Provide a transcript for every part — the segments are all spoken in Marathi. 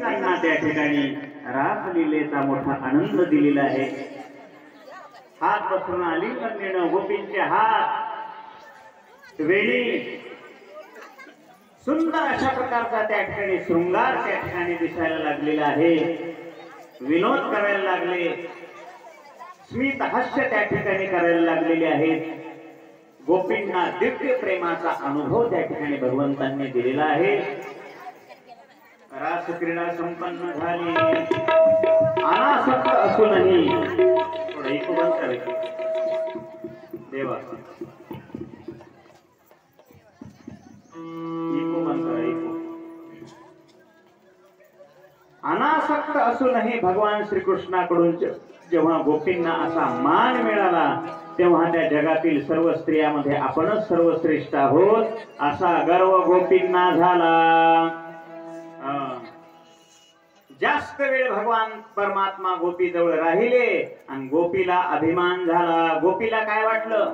गोपिकांना त्या ठिकाणी रासलीलेचा मोठा आनंद दिलेला आहे। हात पसरून आलिंगन देणं, गोपींचे हात वेळी सुंदर अशा प्रकारचा त्या ठिकाणी शृंगार त्या ठिकाणी दिसायला लागलेला आहे। विनोद करायला लागले, स्मित हास्य त्या ठिकाणी करायला लागलेले आहेत। गोपींना दिव्य प्रेमाचा अनुभव त्या ठिकाणी भगवंतांनी दिलेला आहे। रास क्रीडा संपन्न झाली, अनासक्त असूनही थोडं एक बंद करायचं देवा, इको बंद करा, इको। अनासक्त असूनही भगवान श्रीकृष्णाकडून जेव्हा गोपींना असा मान मिळाला तेव्हा त्या जगातील सर्व स्त्रियांमध्ये आपणच सर्वश्रेष्ठ आहोत असा गर्व गोपींना झाला। जास्त वेळ भगवान परमात्मा गोपी जवळ राहिले आणि गोपीला अभिमान झाला। गोपीला काय वाटलं,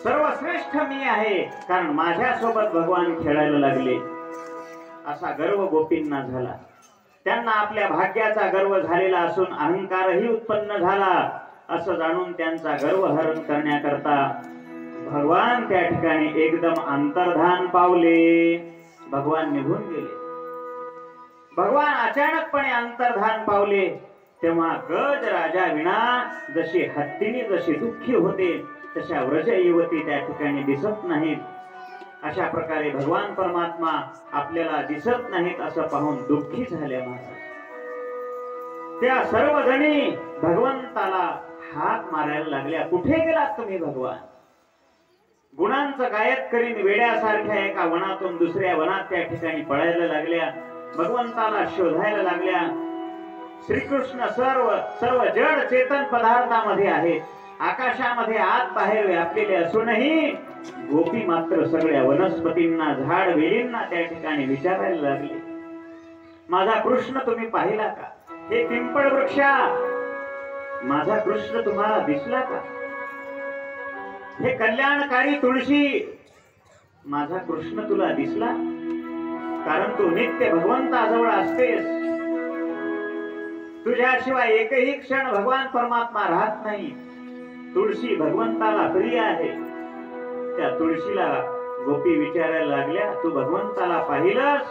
सर्वश्रेष्ठ मी आहे, कारण माझ्यासोबत भगवान खेळायला लागले असा गर्व गोपींना झाला। त्यांना आपल्या भाग्याचा गर्व झालेला असून अहंकारही उत्पन्न झाला असं जाणून त्यांचा गर्व हरण करण्याकरता भगवान त्या ठिकाणी एकदम अंतर्धान पावले। भगवान निघून गेले। भगवान अचानकपणे अंतर्धान पावले तेव्हा गज राजा विना जशी हत्तीने जशी दुःखी होते तशा व्रज युवती त्या ठिकाणी दिसत नाहीत। अशा प्रकारे भगवान परमात्मा आपल्याला दिसत नाहीत असं पाहून दुःखी झाले महाराज। त्या सर्व जणी भगवंताला हात मारायला लागल्या, कुठे गेलात तुम्ही भगवान? गुणांचं गायक करीन वेड्यासारख्या एका वनातून दुसऱ्या वनात त्या ठिकाणी पळायला लागल्या, भगवंताला शोधायला लागल्या। श्रीकृष्ण सर्व जड चेतन पदार्थामध्ये आहेत, आकाशामध्ये आत बाहेर व्यापलेले असूनही गोपी मात्र सगळ्या वनस्पतींना झाड वेलींना त्या ठिकाणी विचारायला लागले, माझा कृष्ण तुम्ही पाहिला का? हे पिंपळ वृक्षा, माझा कृष्ण तुम्हाला दिसला का? हे कल्याणकारी तुळशी, माझा कृष्ण तुला दिसला? कारण तू नित्य भगवंताजवळ असतेस, तुझ्याशिवाय एकही क्षण भगवान परमात्मा राहत नाही। तुळशी भगवंताला प्रिय आहे। त्या तुळशीला गोपी विचारायला लागल्या, तू भगवंताला पाहिलंस?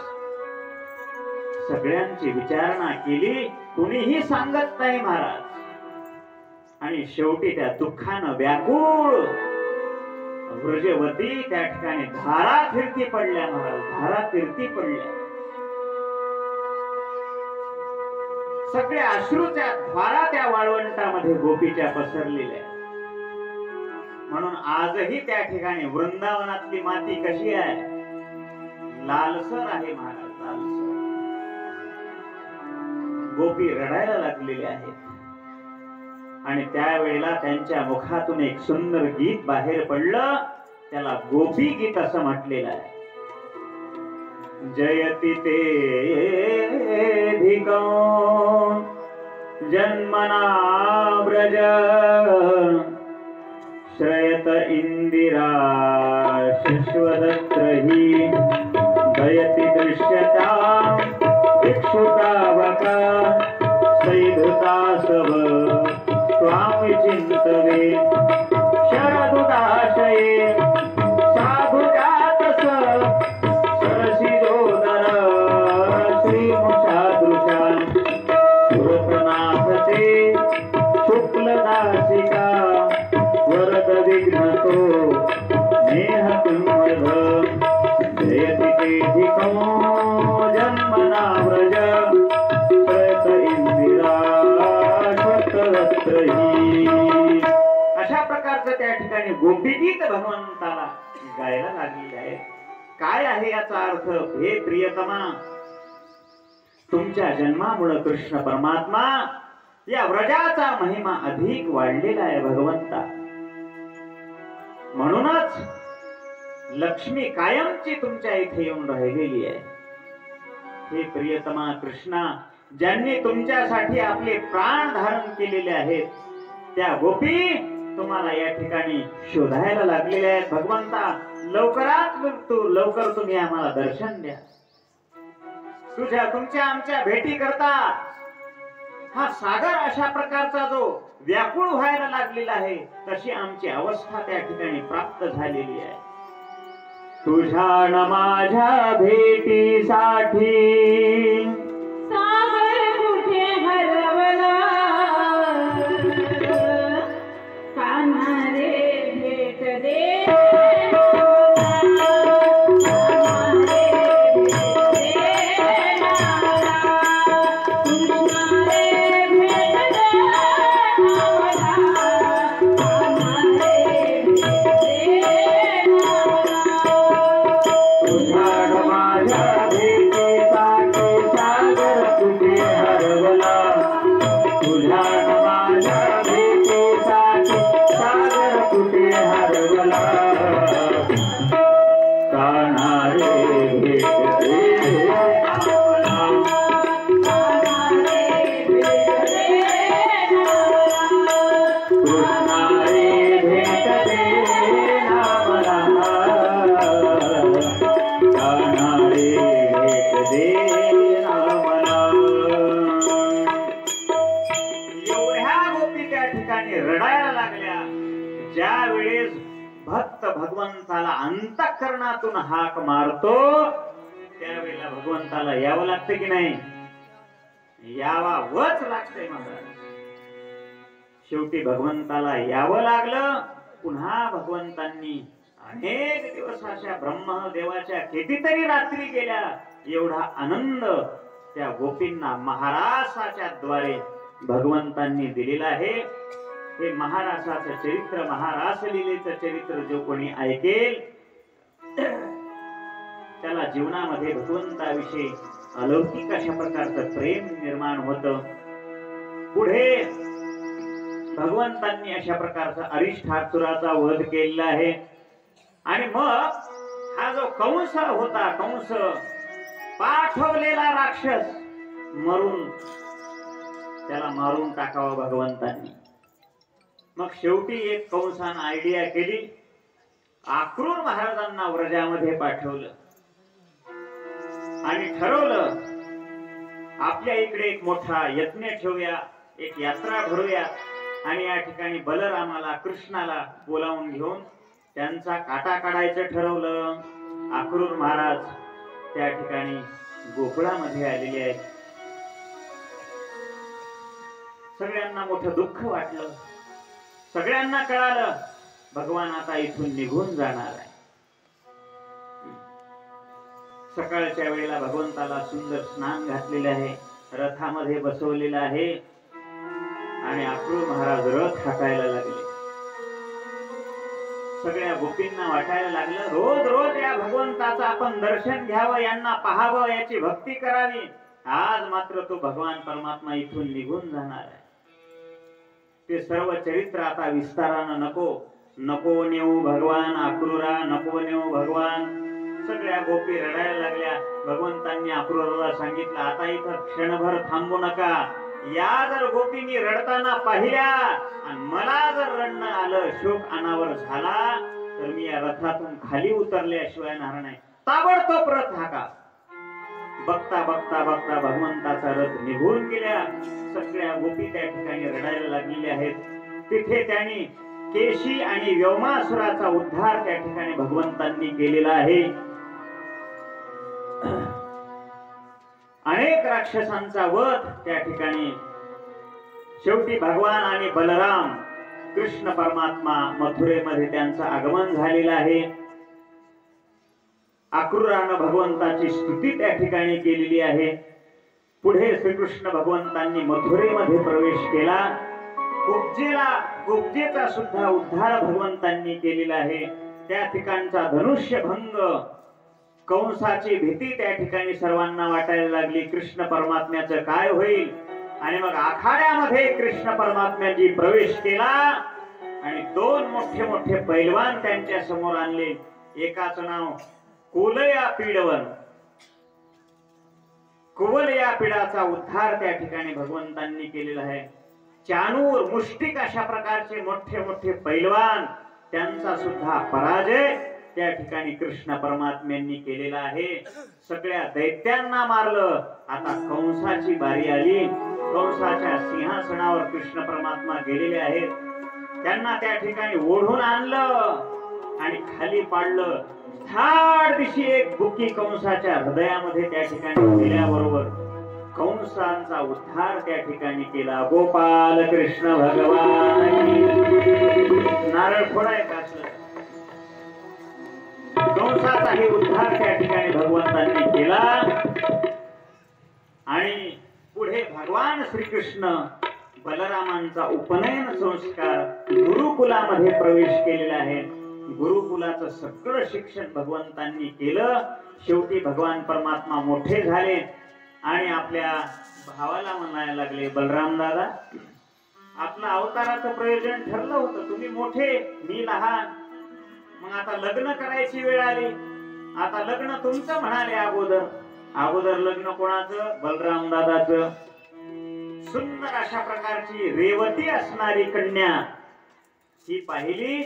सगळ्यांची विचारणा केली, कुणीही सांगत नाही महाराज। आणि शेवटी त्या दुःखानं व्याकुळ व्रजवती त्या ठिकाणी धारा फिरती पडल्या महाराज, धारा फिरती पडल्या। सगळ्या अश्रूच्या धारा त्या वाळवंटामध्ये गोपीच्या पसरलेल्या। म्हणून आजही त्या ठिकाणी वृंदावनातली माती कशी आहे? लालसर आहे महाराज, लालसर। गोपी रडायला लागलेले आहेत आणि त्यावेळेला त्यांच्या मुखातून एक सुंदर गीत बाहेर पडलं, त्याला गोपी गीत असं म्हटलेलं आहे। जयति तेऽधिको जन्मना व्रज श्रयत इंदिरा शश्वदत्रहि दयति दृश्यता भिक्षुतावका सैधुतासव त्वां चिन्तवे शरदुदाशये साधुजातस सरसिजोदर श्रीमुषादृशान् सुरतनाथते शुक्लदासिका वरद विघ्नतो नेहतुन्वध जयति तेऽधिको जन्मना व्रज श्रयत इंदिरा शश्वदत्रहि। अशा प्रकारचं त्या ठिकाणी गोपीगीत भगवंताला गायला लागलेले आहे। काय आहे याचा अर्थ? हे प्रियतमा, तुमच्या जन्मामुळे कृष्ण परमात्मा या व्रजाचा महिमा अधिक वाढलेला आहे भगवंता। म्हणूनच लक्ष्मी कायमची तुमच्या इथे येऊन राहिलेली आहे। हे प्रियतमा कृष्णा, ज्यांनी तुमच्यासाठी आपले प्राण धारण केलेले आहेत त्या गोपी तुम्हाला या ठिकाणी शोधायला लागलेल्या आहेत। भगवंता, लवकर तुम्ही आम्हाला दर्शन द्या. तुमच्या आमच्या भेटी करता हा सागर अशा प्रकारचा जो व्याकुळ व्हायला लागलेला आहे, तशी आमची अवस्था त्या ठिकाणी प्राप्त झालेली आहे. तुझ्या न माझ्या भेटीसाठी सागर कुठे हरवला, कान्हा रे भेट दे. भगवंताला अंतःकरणातून हाक मारतो, त्यावेळेला भगवंताला यावं लागतं की नाही? यावावंच लागतंय. महाराज शेवटी भगवंताला यावं लागलं. पुन्हा भगवंतांनी अनेक दिवस अशा ब्रह्मदेवाच्या कितीतरी रात्री गेल्या. एवढा आनंद त्या गोपींना महारासाच्या द्वारे भगवंतांनी दिलेला आहे. हे महारासाचं चरित्र, महारास लीलेचं चरित्र जो कोणी ऐकेल त्याला जीवनामध्ये भगवंताविषयी अलौकिक अशा प्रकारचं प्रेम निर्माण होतं. पुढे भगवंतांनी अशा प्रकारचा अरिष्ठासुराचा वध केलेला आहे. आणि मग हा जो कंस होता, कंस पाठवलेला राक्षस मरून त्याला मारून टाकावं भगवंतांनी. मग शेवटी एक कंसानं आयडिया केली. अक्रूर महाराजांना व्रजामध्ये पाठवलं आणि ठरवलं आपल्या इकडे एक मोठा यज्ञ ठेवूया, एक यात्रा भरूया आणि या ठिकाणी बलरामाला, कृष्णाला बोलावून घेऊन त्यांचा काटा काढायचं ठरवलं. अक्रूर महाराज त्या ठिकाणी गोकुळामध्ये आलेले आहेत. सगळ्यांना मोठं दुःख वाटलं. सगळ्यांना कळालं भगवान आता इथून निघून जाणार आहे. सकाळच्या वेळेला भगवंताला सुंदर स्नान घातलेले आहे, रथामध्ये बसवलेलं आहे आणि अक्रूर महाराज रथ हाकायला लागले. सगळ्या गोपींना वाटायला लागलं रोज रोज या भगवंताचं आपण दर्शन घ्यावं, यांना पाहावं, याची भक्ती करावी. आज मात्र तो भगवान परमात्मा इथून निघून जाणार आहे. ते सर्व चरित्र आता विस्तारानं नको नेऊ भगवान अक्रूरा, नको नेऊ भगवान. सगळ्या गोपी रडायला लागल्या. भगवंतांनी अक्रूराला सांगितलं आता इथं क्षणभर थांबू नका. या जर गोपींनी रडताना पाहिल्या आणि मला जर रडणं आलं, शोक अनावर झाला, तर मी या रथातून खाली उतरल्याशिवाय राहणार नाही. ताबडतोब रथ हाका. बघता बघता बघता भगवंताचा रथ निघून गेल्या. सगळ्या गोपी त्या ठिकाणी रडायला लागलेल्या आहेत. तिथे त्यांनी केशी आणि व्योमासुराचा उद्धार त्या ठिकाणी भगवंतांनी केलेला आहे. अनेक राक्षसांचा वध त्या ठिकाणी. शेवटी भगवान आणि बलराम कृष्ण परमात्मा मथुरेमध्ये त्यांचं आगमन झालेलं आहे. अक्रूरानं भगवंताची स्तुती त्या ठिकाणी केलेली आहे. पुढे श्रीकृष्ण भगवंतांनी मथुरेमध्ये प्रवेश केला. कुब्जेचा सुद्धा उद्धार भगवंतांनी केलेला आहे. त्या ठिकाणचा धनुष्यभंग, कंसाची भीती त्या ठिकाणी सर्वांना वाटायला लागली. कृष्ण परमात्म्याचं काय होईल? आणि मग आखाड्यामध्ये कृष्ण परमात्म्याची प्रवेश केला आणि दोन मोठे मोठे पैलवान त्यांच्या समोर आणले. एकाचं नाव कुवलया पीडवन. कुवलया पीडाचा उद्धार त्या ठिकाणी भगवंतांनी केलेला आहे. चानूर, मुष्टिक अशा प्रकारचे मोठे मोठे पैलवान, त्यांचा सुद्धा पराजय त्या ठिकाणी कृष्ण परमात्म्यांनी केलेला आहे. सगळ्या दैत्यांना मारलं. आता कंसाची बारी आली. कंसाच्या सिंहासनावर कृष्ण परमात्मा गेलेले आहेत. त्यांना त्या ठिकाणी ओढून आणलं आणि खाली पाडलं. धाड दिशी एक बुक्की कंसाच्या हृदयामध्ये त्या ठिकाणी दिल्याबरोबर कंसांचा उद्धार त्या ठिकाणी केला. गोपाल कृष्ण भगवान नारळ फोडाय कासलं. कंसाचाही उद्धार त्या ठिकाणी भगवंतांनी केला. आणि पुढे भगवान श्रीकृष्ण बलरामांचा उपनयन संस्कार गुरुकुलामध्ये प्रवेश केलेला आहे. गुरुकुलाचं सगळं शिक्षण भगवंतांनी केलं. शेवटी भगवान परमात्मा मोठे झाले आणि आपल्या भावाला म्हणायला लागले, बलराम दादा, आपलं अवताराचं प्रयोजन ठरलं होतं. तुम्ही मोठे, मी लहान. मग आता लग्न करायची वेळ आली. आता लग्न तुमचं म्हणाले. अगोदर लग्न कोणाचं? बलराम दादाचं. सुंदर अशा प्रकारची रेवती असणारी कन्या ही पाहिली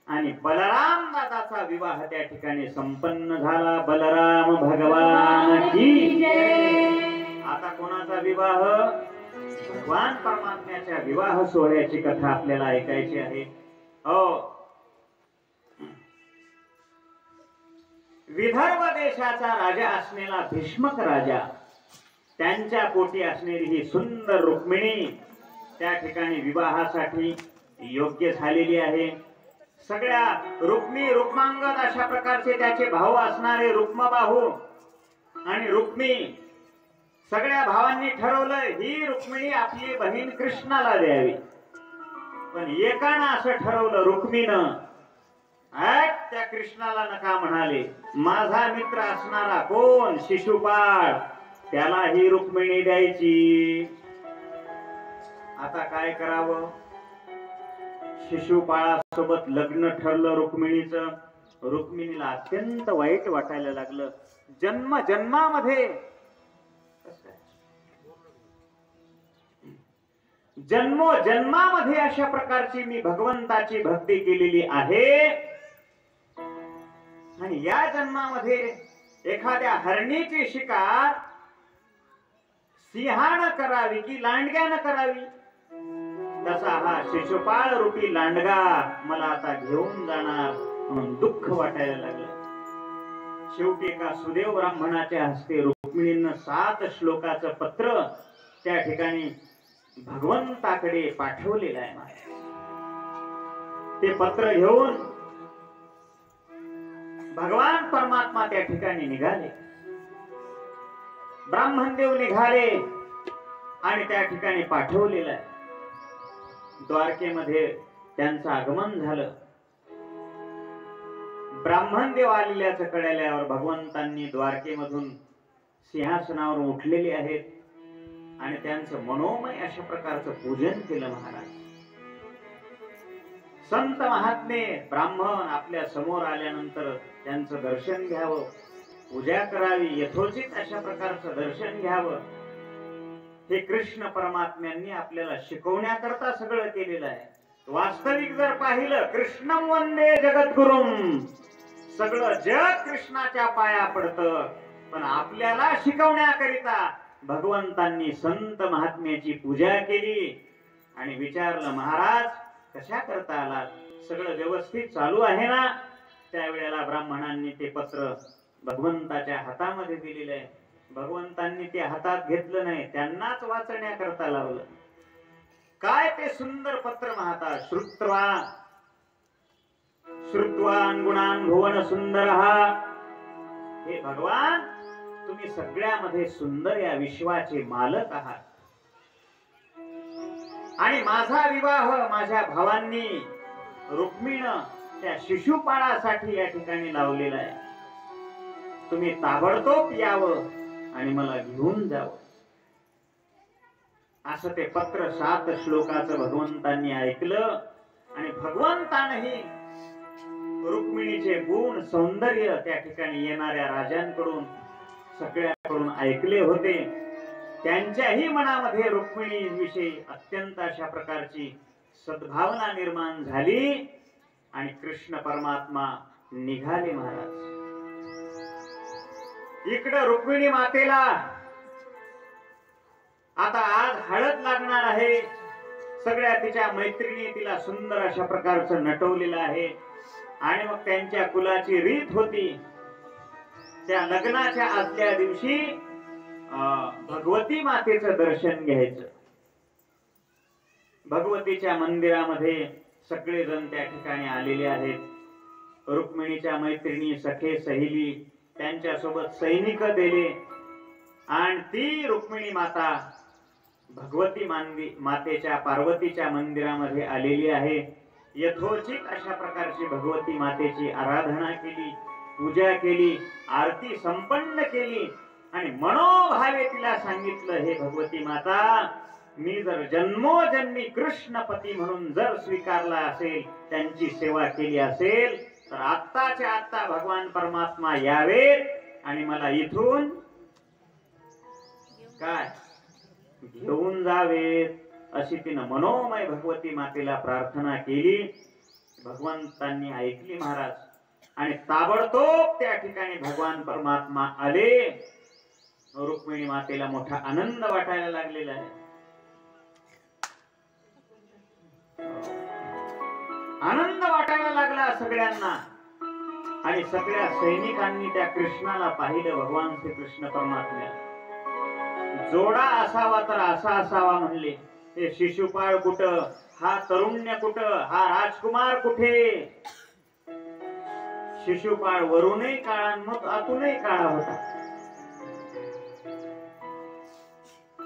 आणि बलराम दादाचा विवाह त्या ठिकाणी संपन्न झाला. बलराम भगवान की जय. आता कोणाचा विवाह? भगवान परमात्म्याच्या विवाह सोहळ्याची कथा आपल्याला ऐकायची आहे. हो, विदर्भ देशाचा राजा असलेला भीष्मक राजा, त्यांच्या पोटी असलेली ही सुंदर रुक्मिणी त्या ठिकाणी विवाहासाठी योग्य झालेली आहे. सगळ्या रुक्मांगद अशा प्रकारचे त्याचे भाऊ असणारे रुक्मबाहू आणि रुक्मी, सगळ्या भावांनी ठरवलं ही रुक्मिणी आपली बहीण कृष्णाला द्यावी. पण एकानं असं ठरवलं, रुक्मीनं, त्या कृष्णाला नका म्हणाले. माझा मित्र असणारा कोण? शिशुपाळ, त्याला ही रुक्मिणी द्यायची. आता काय करावं? शिशुपाळासोबत लग्न ठरलं रुक्मिणीचं. रुक्मिणीला अत्यंत वाईट वाटायला लागलं. जन्मामध्ये जन्मोजन्मामध्ये अशा प्रकारची मी भगवंताची भक्ती केलेली आहे आणि या जन्मामध्ये एखाद्या हरणीची शिकार सिंहानं करावी की लांडग्यानं करावी, तसा हा शिशुपाळ रूपी लांडगा मला आता घेऊन जाणार म्हणून दुःख वाटायला लागलं. शेवटी एका सुदेव ब्राह्मणाच्या हस्ते रुक्मिणीनं 7 श्लोकाचं पत्र त्या ठिकाणी भगवंताकडे पाठवलेलं आहे. ते पत्र घेऊन भगवान परमात्मा त्या ठिकाणी निघाले. ब्राह्मणदेव निघाले आणि त्या ठिकाणी पाठवलेलं आहे. द्वारकेमध्ये त्यांचं आगमन झालं. ब्राह्मणदेव आलेल्याचं कळल्यावर भगवंतांनी द्वारकेमधून सिंहासनावर उठलेले आहेत आणि त्यांचं मनोमय अशा प्रकारचं पूजन केलं. महाराज, संत महात्मे ब्राह्मण आपल्या समोर आल्यानंतर त्यांचं दर्शन घ्यावं, पूजा करावी, यथोचित अशा प्रकारचं दर्शन घ्यावं. हे कृष्ण परमात्म्यांनी आपल्याला शिकवण्याकरता सगळं केलेलं आहे. वास्तविक जर पाहिलं, कृष्णं वंदे जगद्गुरुम, सगळं जग कृष्णाच्या पाया पडतं. पण आपल्याला शिकवण्याकरिता भगवंतांनी संत महात्म्याची पूजा केली आणि विचारलं, महाराज कशा करता आलात? सगळं व्यवस्थित चालू आहे ना? त्यावेळेला ब्राह्मणांनी ते पत्र भगवंताच्या हातामध्ये दिलेलं आहे. भगवंतांनी ते हातात घेतलं नाही, त्यांनाच वाचण्याकरता लावलं. काय ते सुंदर पत्र महाता! श्रुत्वान गुणान भुवन सुंदरहा. हे भगवान, तुम्ही सगळ्यामध्ये सुंदर या विश्वाचे मालक आहात आणि माझा विवाह माझ्या भावांनी रुक्मिणीनं त्या शिशुपाळासाठी या ठिकाणी लावलेला आहे. तुम्ही ताबडतोब यावं आणि मला घेऊन जावं. असं ते पत्र 7 श्लोकाचं भगवंतांनी ऐकलं आणि भगवंतानंही रुक्मिणीचे गुण सौंदर्य त्या ठिकाणी येणाऱ्या राजांकडून सगळ्यांकडून ऐकले होते. त्यांच्याही मनामध्ये रुक्मिणी विषयी अत्यंत अशा प्रकारची सद्भावना निर्माण झाली आणि कृष्ण परमात्मा निघाले महाराज. इकडं रुक्मिणी मातेला आता आज हळद लागणार आहे. सगळ्या तिच्या मैत्रिणी तिला सुंदर अशा प्रकारचं नटवलेलं आहे आणि मग त्यांच्या कुलाची रीत होती. त्या लग्नाच्या आदल्या दिवशी भगवती मातेचं दर्शन घ्यायचं. भगवतीच्या मंदिरामध्ये सगळेजण त्या ठिकाणी आलेले आहेत. रुक्मिणीच्या मैत्रिणी, सखे, सहेली, त्यांच्या सोबत सैनिक दिले आणि ती रुक्मिणी माता भगवती मातेच्या पार्वतीच्या मंदिरामध्ये आलेली आहे. यथोचित अशा प्रकारची भगवती मातेची आराधना केली, पूजा केली, आरती संपन्न केली आणि मनोभावे तिला सांगितलं, हे भगवती माता, मी जर जन्मोजन्मी कृष्णपती म्हणून जर स्वीकारला असेल, त्यांची सेवा केली असेल, तर आत्ताच्या आत्ता भगवान परमात्मा यावेत आणि मला इथून काय घेऊन जावेत, अशी तिनं मनोमय भगवती मातेला प्रार्थना केली. भगवंतांनी ऐकली महाराज आणि ताबडतोब त्या ठिकाणी भगवान परमात्मा आले. रुक्मिणी मातेला मोठा आनंद वाटायला लागलेला आहे. आनंद वाटायला लागला सगळ्यांना आणि सगळ्या सैनिकांनी त्या कृष्णाला पाहिलं. भगवान श्री कृष्ण परमात्म्याला जोडा असावा तर असा असावा म्हणले. हे शिशुपाळ कुठं, हा तरुण्य कुठं, हा राजकुमार कुठे. शिशुपाळ वरूनही काळा मग आतूनही काळा होता.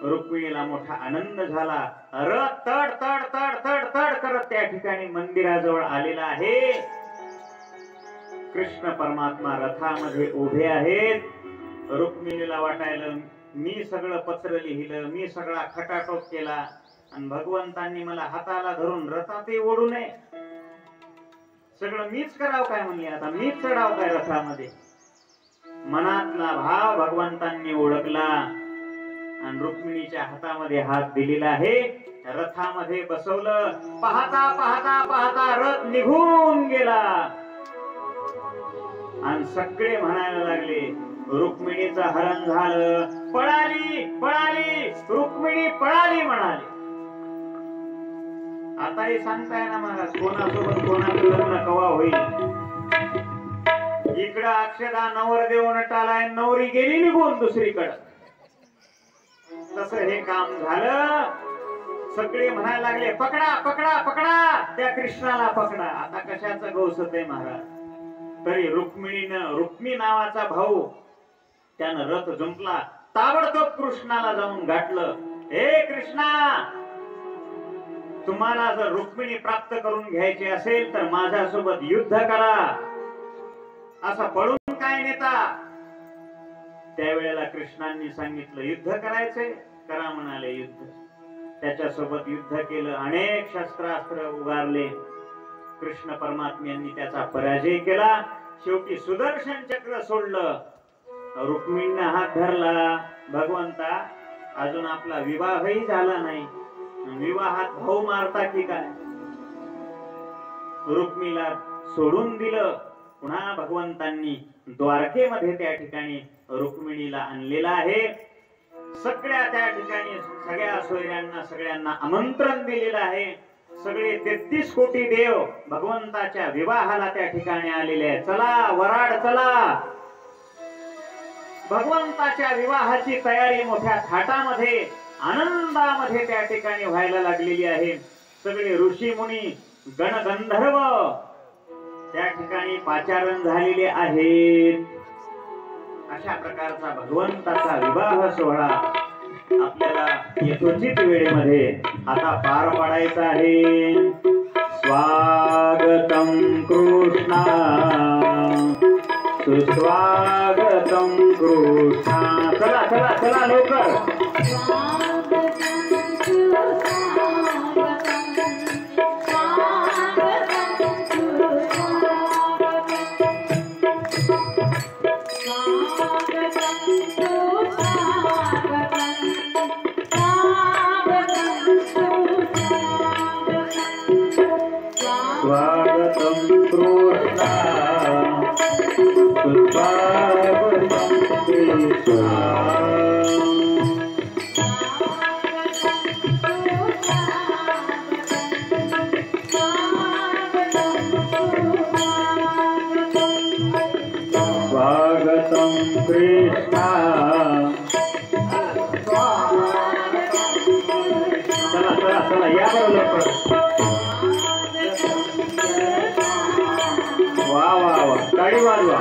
रुक्मिणीला मोठा आनंद झाला. रथ तड तड तड तड तड करत त्या ठिकाणी मंदिराजवळ आलेला आहे. कृष्ण परमात्मा रथामध्ये उभे आहेत. रुक्मिणीला वाटायला मी सगळं पत्र लिहिलं, मी सगळा खटाटोप केला आणि भगवंतांनी मला हाताला धरून रथातही ओढू नये, सगळं मीच करावं काय म्हणले, आता मीच चढाव काय रथामध्ये. मनातला भाव भगवंतांनी ओळखला आणि रुक्मिणीच्या हातामध्ये हात दिलेला आहे. रथामध्ये बसवलं. पाहता पाहता पाहता रथ निघून गेला आणि सगळे म्हणायला लागले, रुक्मिणीचं हरण झालं, पळाली पळाली, रुक्मिणी पळाली म्हणाले. आता हे सांगताय ना महाराज, कोणासोबत कोणाचं लग्न कवा होईल. इकडं अक्षदा नवरदेव नटालाय, नवरी गेली निघून दुसरीकडं. तसं हे काम झालं. सगळे म्हणायला लागले, पकडा पकडा पकडा, त्या कृष्णाला पकडा. आता कशाचं गौसत आहे महाराज. तरी रुक्मी नावाचा भाऊ त्यानं रथ जुंपला. ताबडतोब कृष्णाला जाऊन गाठलं. हे कृष्णा, तुम्हाला जर रुक्मिणी प्राप्त करून घ्यायची असेल तर माझ्यासोबत युद्ध करा. असं पळून काय नेता. त्यावेळेला कृष्णांनी सांगितलं, युद्ध करायचंय, करा म्हणाले युद्ध. त्याच्यासोबत युद्ध केलं. अनेक शस्त्रास्त्र उगारले. कृष्ण परमात्म्यांनी त्याचा पराजय केला. शेवटी सुदर्शन चक्र सोडलं. रुक्मिणीने हात धरला, भगवंता अजून आपला विवाहही झाला नाही, विवाहात भाऊ मारता की काय. रुक्मिणीला सोडून दिलं. पुन्हा भगवंतांनी द्वारकेमध्ये त्या ठिकाणी रुक्मिणीला आणलेला आहे. सगळ्या त्या ठिकाणी सगळ्या सोयऱ्यांना सगळ्यांना आमंत्रण दिलेलं आहे. सगळे 33 कोटी देव भगवंताच्या विवाहाला त्या ठिकाणी आलेले आहे. चला वराड चला. भगवंताच्या विवाहाची तयारी मोठ्या थाटामध्ये आनंदामध्ये त्या ठिकाणी व्हायला लागलेली आहे. सगळे ऋषी मुनी गणगंधर्व त्या ठिकाणी पाचारण झालेले आहेत. अशा प्रकारचा भगवंताचा विवाह सोहळा आपल्याला यथोचित वेळेमध्ये आता पार पाडायचा आहे. स्वागतम कृष्णा सुस्वागतम कृष्णा. चला चला चला लवकर. स्वागतम कृष्णा स्वागतं कृष्णा चला चला चला या बरं लवकर वा वा वा टाळी वाजवा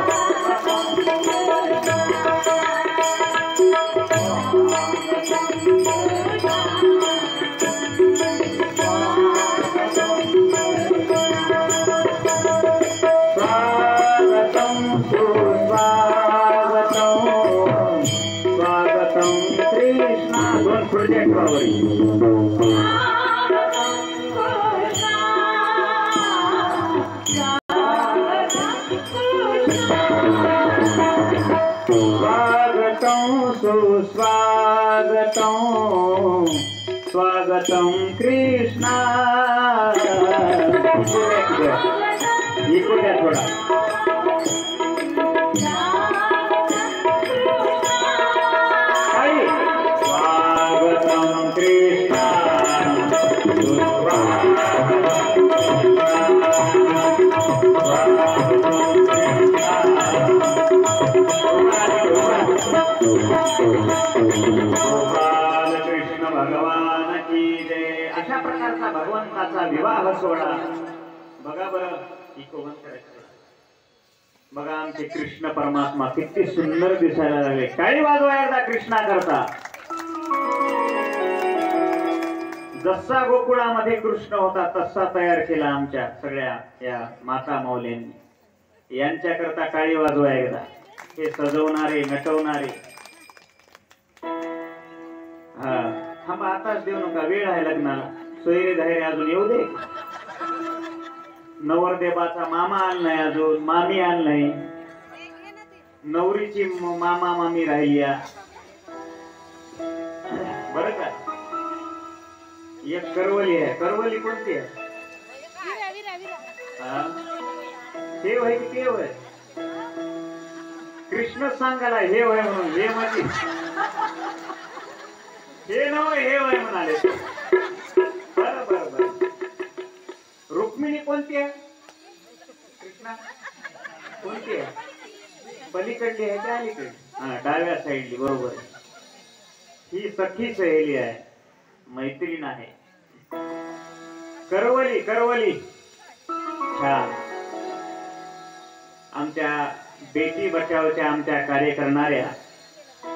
प्रोजेक्ट पावरी स्वागतं सुस्वागतं स्वागतं कृष्णा इकडे थोडा कृष्ण भगवान की जय. अशा प्रकारचा भगवंताचा विवाह सोहळा बघा बरं इकोवन करायचं. बघा आमचे कृष्ण परमात्मा किती सुंदर दिसायला लागले. टाळी वाजवा एकदा कृष्णा करता. जसा गोकुळामध्ये कृष्ण होता तसा तयार केला आमच्या सगळ्या या माता माऊलींनी. यांच्याकरता टाळी वाजवा एकदा. हे सजवणारे नटवणारे. हा थांबा आताच देऊ नका वेळ आहे लग्नाला. सोयरे धायरे अजून येऊ दे. नवरदेवाचा मामा आल नाही अजून मामी आल नाही. नवरीची मामा मामी राहिल्या बरं का. एक करवली आहे. करवली कोणती आहे. हे होय की ते होय. कृष्ण सांगायला हे होय म्हणून हे माझी हे नव हे होय म्हणाले. बरं बरं बरं. रुक्मिणी कोणती आहे. कृष्णा कोणती आहे. पलीकडली आहे का अलीकडली. हा डाव्या साईडली बरोबर. ही सखी सहेली आहे मैत्रीण आहे. करवली करवली. छान. आमच्या बेटी बचावच्या आमच्या कार्य करणाऱ्या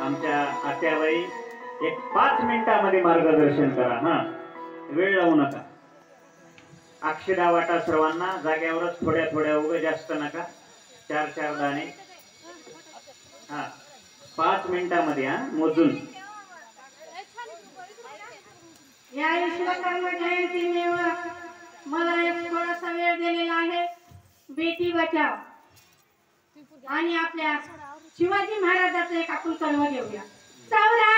आमच्या आत्याबाई एक 5 मिनिटांमध्ये मार्गदर्शन करा. हा वेळ लावू नका. अक्षदा वाटा सर्वांना जाग्यावरच थोड्या थोड्या उग जास्त नका. 4-4 दाणे. हा 5 मिनिटांमध्ये हा मोजून. या विश्वकर्मा जयंती मला एक थोडासा वेळ दिलेला आहे. बेटी बचाव आणि आपल्या शिवाजी महाराजाचं एक आपण कर्म घेऊया. चौदा